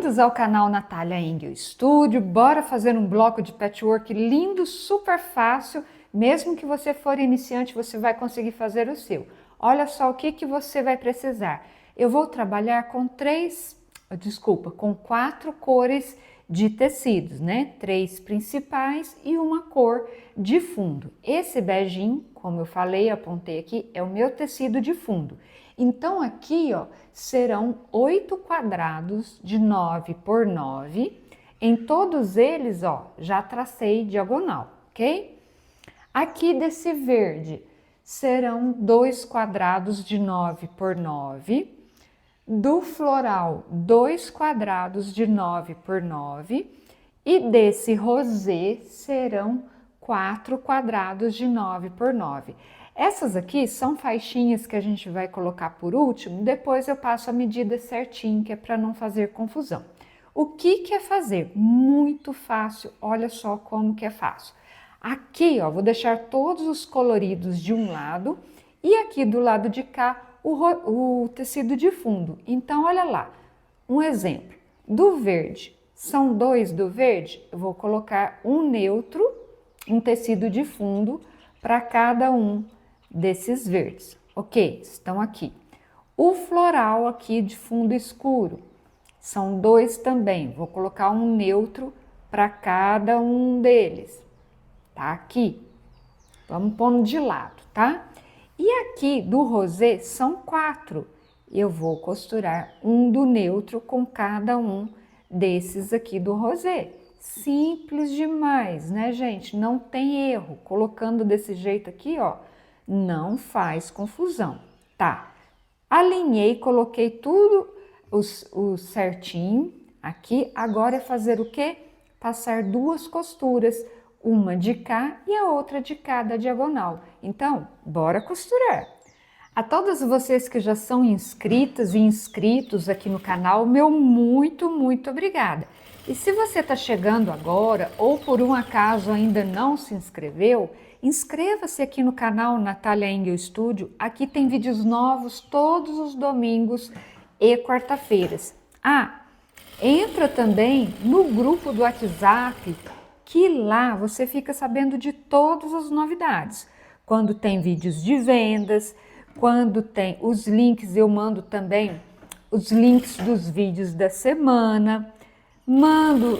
Bem-vindos ao canal Natália Engel Studio. Bora fazer um bloco de patchwork lindo, super fácil. Mesmo que você for iniciante, você vai conseguir fazer o seu. Olha só o que você vai precisar. Eu vou trabalhar com com 4 cores de tecidos, né? 3 principais e uma cor de fundo. Esse beijinho, como eu falei, apontei aqui, é o meu tecido de fundo. Então aqui, ó, serão 8 quadrados de 9 por 9. Em todos eles, ó, já tracei diagonal, ok? Aqui desse verde serão 2 quadrados de 9 por 9. Do floral, 2 quadrados de 9 por 9. E desse rosé serão 4 quadrados de 9 por 9. Essas aqui são faixinhas que a gente vai colocar por último, depois eu passo a medida certinho, que é para não fazer confusão. O que é fazer? Muito fácil, olha só como que é fácil. Aqui, ó, vou deixar todos os coloridos de um lado e aqui do lado de cá o tecido de fundo. Então, olha lá, um exemplo. Do verde, são 2 do verde, eu vou colocar um neutro, um tecido de fundo para cada um desses verdes, ok? Estão aqui. O floral aqui de fundo escuro, são 2 também, vou colocar um neutro para cada um deles, tá? Aqui, vamos pondo de lado, tá? E aqui do rosé são 4, eu vou costurar um do neutro com cada um desses aqui do rosé. Simples demais, né, gente? Não tem erro, colocando desse jeito aqui, ó, não faz confusão, tá? Alinhei, coloquei tudo o certinho aqui. Agora é fazer o quê? Passar 2 costuras, uma de cá e a outra de cá da diagonal. Então, bora costurar. A todas vocês que já são inscritas e inscritos aqui no canal, meu muito obrigada. E se você está chegando agora ou por um acaso ainda não se inscreveu, inscreva-se aqui no canal Natália Engel Studio. Aqui tem vídeos novos todos os domingos e quarta-feiras. Ah, entra também no grupo do WhatsApp, que lá você fica sabendo de todas as novidades. Quando tem vídeos de vendas, quando tem os links, eu mando também os links dos vídeos da semana, mando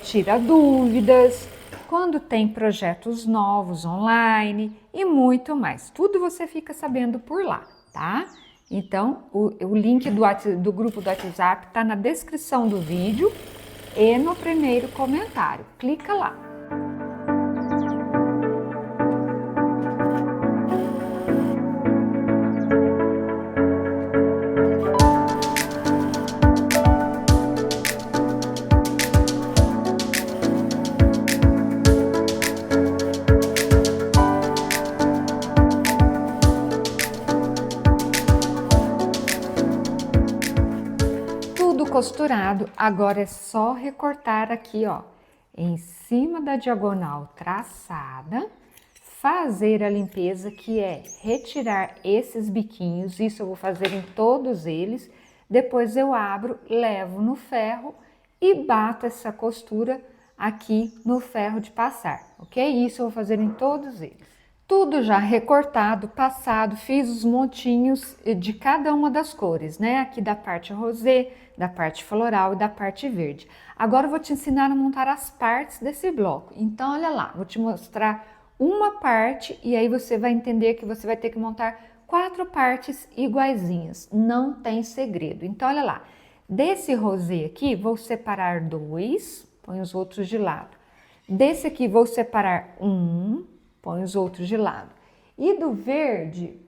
tira dúvidas, quando tem projetos novos online e muito mais. Tudo você fica sabendo por lá, tá? Então, o link do grupo do WhatsApp está na descrição do vídeo e no primeiro comentário. Clica lá. Costurado, agora é só recortar aqui, ó, em cima da diagonal traçada, fazer a limpeza, que é retirar esses biquinhos. Isso eu vou fazer em todos eles. Depois eu abro, levo no ferro e bato essa costura aqui no ferro de passar, ok? Isso eu vou fazer em todos eles. Tudo já recortado, passado, fiz os montinhos de cada uma das cores, né? Aqui da parte rosé, da parte floral e da parte verde. Agora eu vou te ensinar a montar as partes desse bloco. Então, olha lá, vou te mostrar uma parte e aí você vai entender que você vai ter que montar 4 partes iguaizinhas. Não tem segredo. Então, olha lá, desse rosé aqui, vou separar 2, põe os outros de lado. Desse aqui, vou separar 1, põe os outros de lado. E do verde,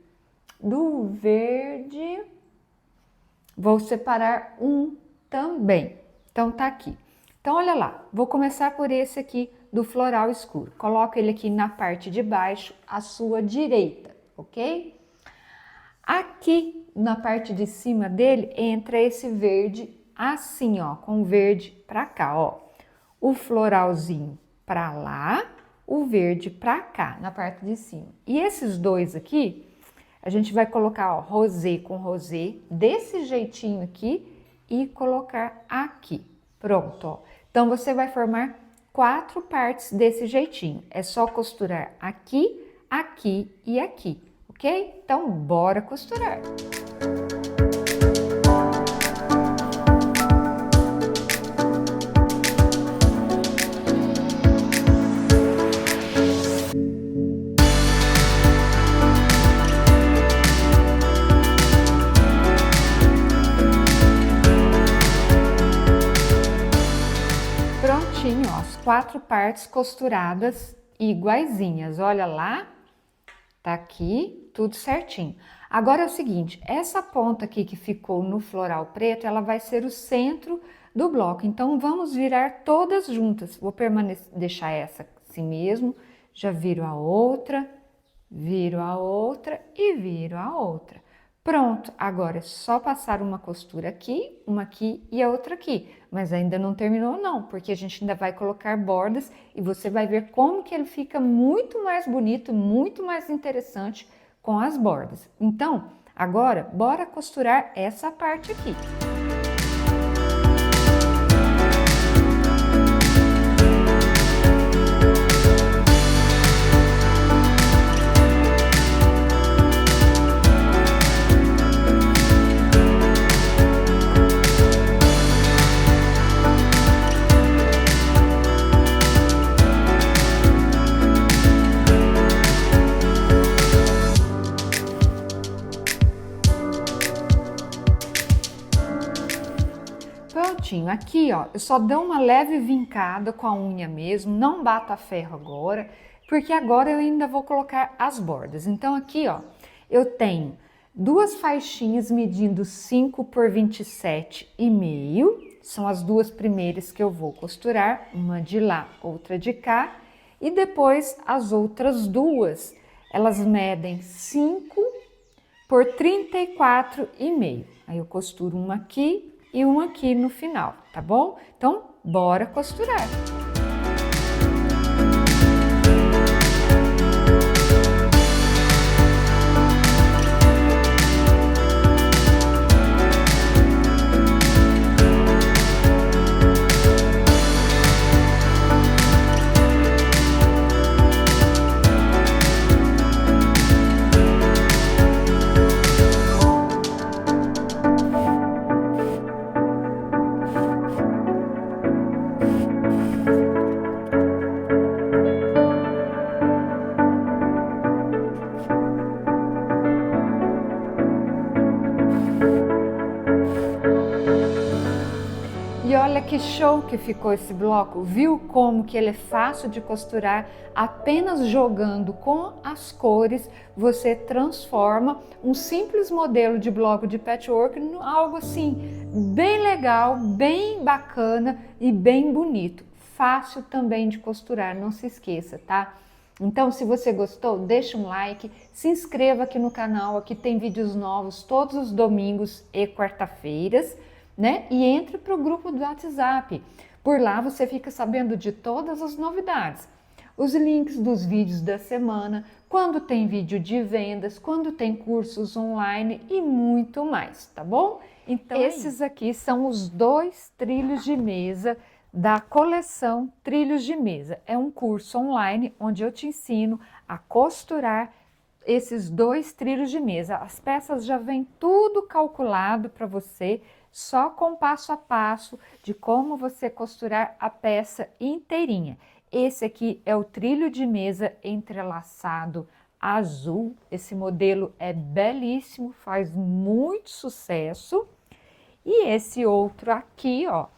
vou separar 1 também. Então, tá aqui. Então, olha lá, vou começar por esse aqui do floral escuro. Coloco ele aqui na parte de baixo, à sua direita, ok? Aqui, na parte de cima dele, entra esse verde assim, ó, com verde pra cá, ó. O floralzinho pra lá, o verde pra cá, na parte de cima. E esses 2 aqui, a gente vai colocar, ó, rosé com rosé, desse jeitinho aqui, e colocar aqui. Pronto, ó. Então, você vai formar 4 partes desse jeitinho. É só costurar aqui, aqui e aqui, ok? Então, bora costurar! Prontinho, ó, as 4 partes costuradas iguaizinhas. Olha lá, tá aqui tudo certinho. Agora é o seguinte, essa ponta aqui que ficou no floral preto, ela vai ser o centro do bloco. Então, vamos virar todas juntas. Vou deixar essa assim mesmo, já viro a outra e viro a outra. Pronto, agora é só passar uma costura aqui, uma aqui e a outra aqui. Mas ainda não terminou não, porque a gente ainda vai colocar bordas e você vai ver como que ele fica muito mais bonito, muito mais interessante com as bordas. Então, agora, bora costurar essa parte aqui. Prontinho, aqui ó, eu só dou uma leve vincada com a unha mesmo, não bato a ferro agora, porque agora eu ainda vou colocar as bordas. Então aqui ó, eu tenho 2 faixinhas medindo 5 por 27,5, são as 2 primeiras que eu vou costurar, uma de lá, outra de cá, e depois as outras 2, elas medem 5 por 34,5. Aí eu costuro uma aqui e um aqui no final, tá bom? Então, bora costurar! E olha que show que ficou esse bloco, viu como que ele é fácil de costurar, apenas jogando com as cores, você transforma um simples modelo de bloco de patchwork em algo assim, bem legal, bem bacana e bem bonito. Fácil também de costurar, não se esqueça, tá? Então, se você gostou, deixa um like, se inscreva aqui no canal, aqui tem vídeos novos todos os domingos e quarta-feiras, né? E entre para o grupo do WhatsApp. Por lá você fica sabendo de todas as novidades. Os links dos vídeos da semana, quando tem vídeo de vendas, quando tem cursos online e muito mais, tá bom? Então, esses aqui são os 2 trilhos de mesa da coleção Trilhos de Mesa. É um curso online onde eu te ensino a costurar esses 2 trilhos de mesa. As peças já vêm tudo calculado para você, só com passo a passo de como você costurar a peça inteirinha. Esse aqui é o trilho de mesa entrelaçado azul. Esse modelo é belíssimo, faz muito sucesso. E esse outro aqui, ó,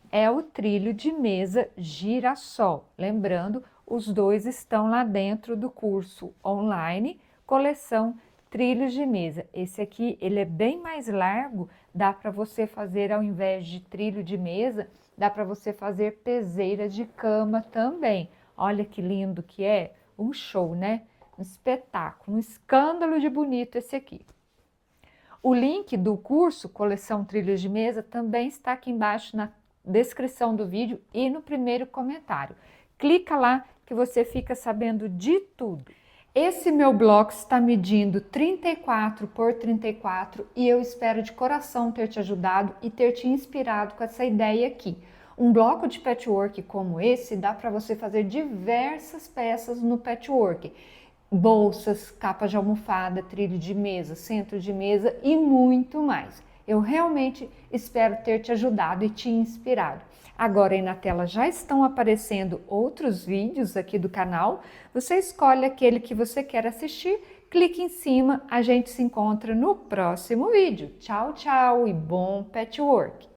é o trilho de mesa girassol. Lembrando, os 2 estão lá dentro do curso online, coleção Trilhos de Mesa. Esse aqui, ele é bem mais largo, dá para você fazer, ao invés de trilho de mesa, dá para você fazer peseira de cama também. Olha que lindo que é, um show, né? Um espetáculo, um escândalo de bonito esse aqui. O link do curso Coleção Trilhos de Mesa também está aqui embaixo na descrição do vídeo e no primeiro comentário. Clica lá que você fica sabendo de tudo. Esse meu bloco está medindo 34 por 34 e eu espero de coração ter te ajudado e ter te inspirado com essa ideia aqui. Um bloco de patchwork como esse dá para você fazer diversas peças no patchwork. Bolsas, capa de almofada, trilho de mesa, centro de mesa e muito mais. Eu realmente espero ter te ajudado e te inspirado. Agora aí na tela já estão aparecendo outros vídeos aqui do canal. Você escolhe aquele que você quer assistir, clique em cima, a gente se encontra no próximo vídeo. Tchau, tchau e bom patchwork!